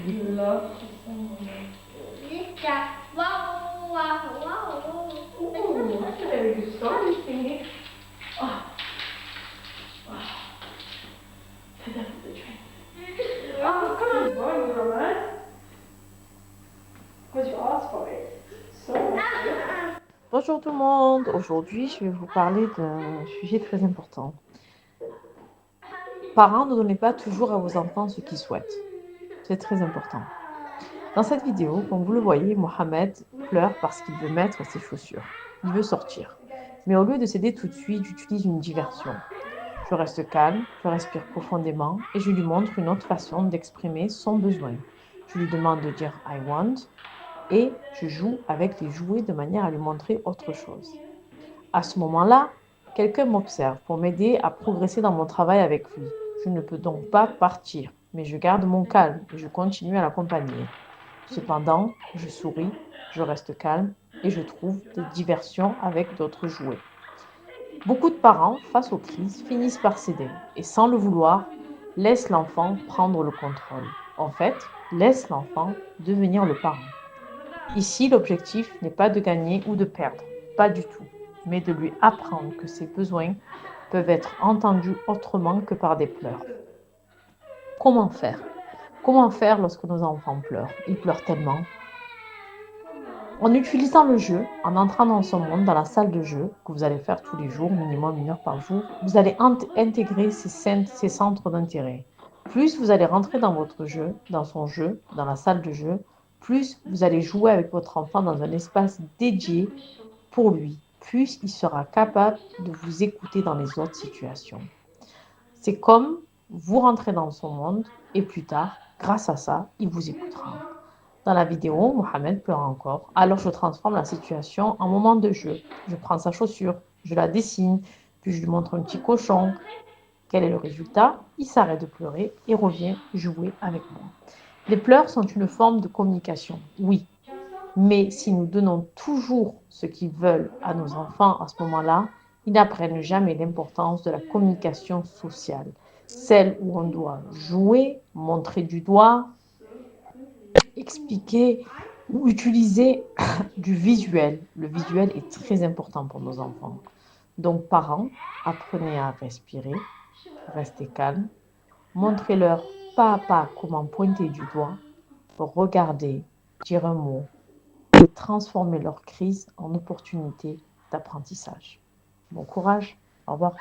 Là. Wow, wow, wow. Ooh, that's a very good story, Cindy. Oh. Wow. Set up the train. Oh, come on, boy, Roman. Because you asked for it. So. Bonjour tout le monde, aujourd'hui je vais vous parler d'un sujet très important. Parents, ne donnez pas toujours à vos enfants ce qu'ils souhaitent. C'est très important. Dans cette vidéo, comme vous le voyez, Mohamed pleure parce qu'il veut mettre ses chaussures. Il veut sortir. Mais au lieu de céder tout de suite, j'utilise une diversion. Je reste calme, je respire profondément et je lui montre une autre façon d'exprimer son besoin. Je lui demande de dire I want et je joue avec les jouets de manière à lui montrer autre chose. À ce moment-là, quelqu'un m'observe pour m'aider à progresser dans mon travail avec lui. Je ne peux donc pas partir, mais je garde mon calme et je continue à l'accompagner. Cependant, je souris, je reste calme et je trouve des diversions avec d'autres jouets. Beaucoup de parents, face aux crises, finissent par céder et sans le vouloir, laissent l'enfant prendre le contrôle. En fait, laissent l'enfant devenir le parent. Ici, l'objectif n'est pas de gagner ou de perdre, pas du tout, mais de lui apprendre que ses besoins peuvent être entendus autrement que par des pleurs. Comment faire? Comment faire lorsque nos enfants pleurent? Ils pleurent tellement. En utilisant le jeu, en entrant dans son monde, dans la salle de jeu, que vous allez faire tous les jours, minimum 1 heure par jour, vous allez intégrer ces centres d'intérêt. Plus vous allez rentrer dans votre jeu, dans son jeu, dans la salle de jeu, plus vous allez jouer avec votre enfant dans un espace dédié pour lui, plus il sera capable de vous écouter dans les autres situations. C'est comme vous rentrez dans son monde et plus tard, grâce à ça, il vous écoutera. Dans la vidéo, Mohamed pleure encore, alors je transforme la situation en moment de jeu. Je prends sa chaussure, je la dessine, puis je lui montre un petit cochon. Quel est le résultat? Il s'arrête de pleurer et revient jouer avec moi. Les pleurs sont une forme de communication, oui, mais si nous donnons toujours ce qu'ils veulent à nos enfants à ce moment-là, ils n'apprennent jamais l'importance de la communication sociale, celle où on doit jouer, montrer du doigt, expliquer ou utiliser du visuel. Le visuel est très important pour nos enfants. Donc, parents, apprenez à respirer, restez calme, montrez-leur pas à pas comment pointer du doigt, regarder, dire un mot et transformer leur crise en opportunité d'apprentissage. Bon courage, au revoir.